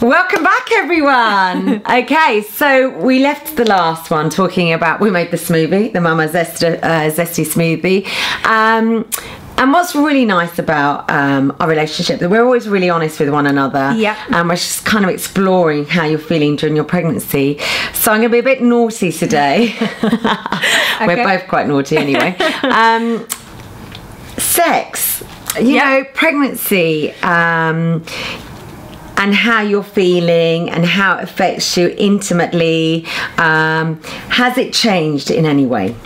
Welcome back, everyone. Okay, so we left the last one talking about, we made the smoothie, the Mama Zesty smoothie. And what's really nice about our relationship, that we're always really honest with one another. Yeah. And we're just kind of exploring how you're feeling during your pregnancy. So I'm going to be a bit naughty today. Okay. We're both quite naughty anyway. Sex, you know, pregnancy, and how you're feeling and how it affects you intimately. Has it changed in any way?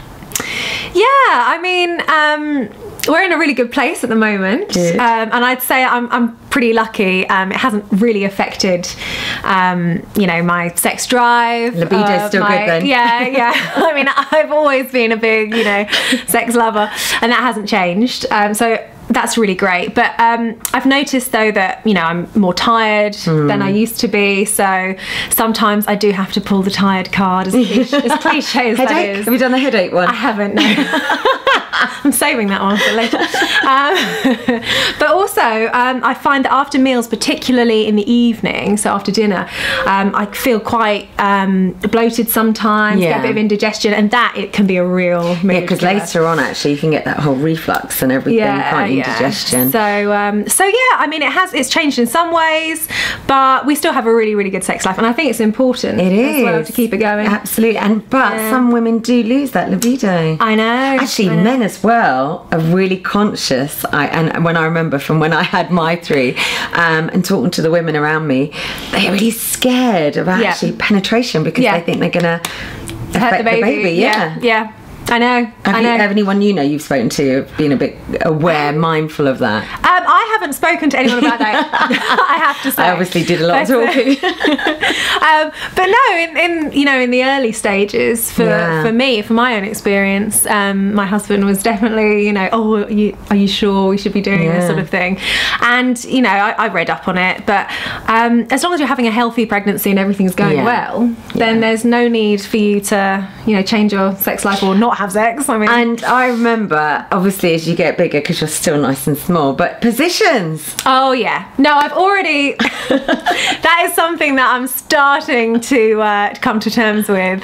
Yeah, I mean, we're in a really good place at the moment, and I'd say I'm pretty lucky. It hasn't really affected, you know, my sex drive. Libido's still good then. Yeah. I mean, I've always been a big, you know, sex lover, and that hasn't changed. So that's really great. But I've noticed though that, you know, I'm more tired than I used to be. So sometimes I do have to pull the tired card, as cliche as that is. Have you done the headache one? I haven't, no. I'm saving that one for later. But also, I find that after meals, particularly in the evening, so after dinner, I feel quite bloated sometimes, get a bit of indigestion, and that it can be a real mood. Yeah, because later on, actually, you can get that whole reflux and everything, can't you? Indigestion. So yeah, I mean, it's changed in some ways, but we still have a really, really good sex life, and I think it's important as well to keep it going. Absolutely, but some women do lose that libido. I know. Actually, men as well are really conscious. And when I remember from when I had my 3, and talking to the women around me, they're really scared of actually penetration because they think they're gonna affect the baby. Yeah. I know. Have anyone you know you've spoken to been a bit aware, mindful of that? I haven't spoken to anyone about that. I have to say. I obviously did a lot of talking. But no, in the early stages, for me, for my own experience, my husband was definitely, you know, are you sure we should be doing this sort of thing? And you know, I read up on it, but as long as you're having a healthy pregnancy and everything's going well, then there's no need for you to, you know, change your sex life or not have sex. I mean, and I remember, obviously, as you get bigger, because you're still nice and small, but positions. Oh yeah, no, I've already. That is something that I'm starting to come to terms with.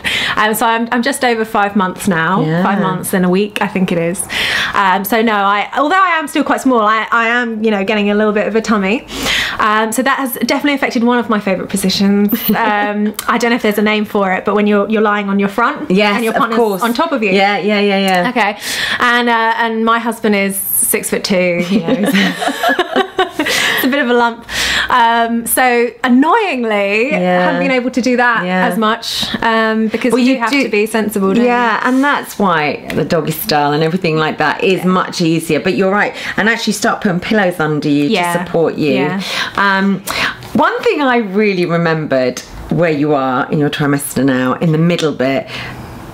So I'm just over 5 months now. 5 months and a week, I think it is. So no, although I am still quite small, I am, you know, getting a little bit of a tummy. So that has definitely affected one of my favourite positions. I don't know if there's a name for it, but when you're lying on your front, and your partner's on top of you. Yeah. Okay, and my husband is 6'2". You know, it's a bit of a lump. So annoyingly, I haven't been able to do that as much because you have to be sensible. Don't you? And that's why the doggy style and everything like that is much easier. But you're right, and actually start putting pillows under you to support you. One thing I really remembered where you are in your trimester now, in the middle bit,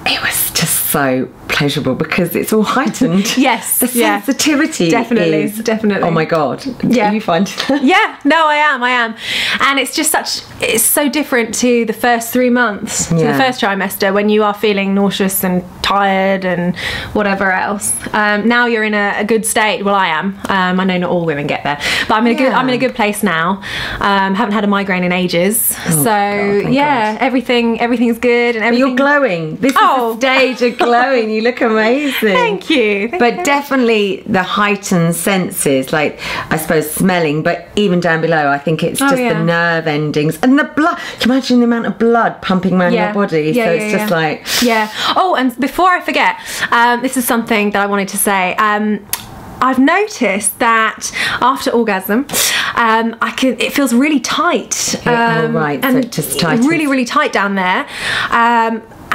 it was just so pleasurable because it's all heightened. Yes, the sensitivity definitely. Oh my god. Yeah, you find that? Yeah, no, I am, and it's just it's so different to the first 3 months, to the first trimester, when you are feeling nauseous and tired and whatever else. Now you're in a good state. Well, I am. I know not all women get there, but I'm in a good place now. Haven't had a migraine in ages, everything's good, and everything. You're glowing. This is the stage of glowing. You look amazing. Thank you. But definitely the heightened senses, like I suppose smelling, but even down below, I think it's just the nerve endings and the blood. Can you imagine the amount of blood pumping around your body? So it's just like Oh, and before I forget, this is something that I wanted to say. I've noticed that after orgasm, it feels really tight. And so just tight. Really, really tight down there.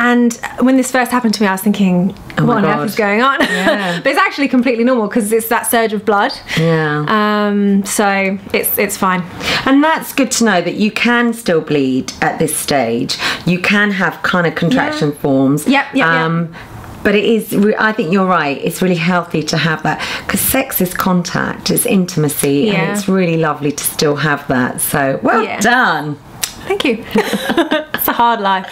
And when this first happened to me, I was thinking, what on earth is going on? But it's actually completely normal because it's that surge of blood. So it's fine. And that's good to know that you can still bleed at this stage. You can have kind of contraction forms. But it is, I think you're right, it's really healthy to have that, because sex is contact, it's intimacy, and it's really lovely to still have that. So well done. Thank you. It's a hard life.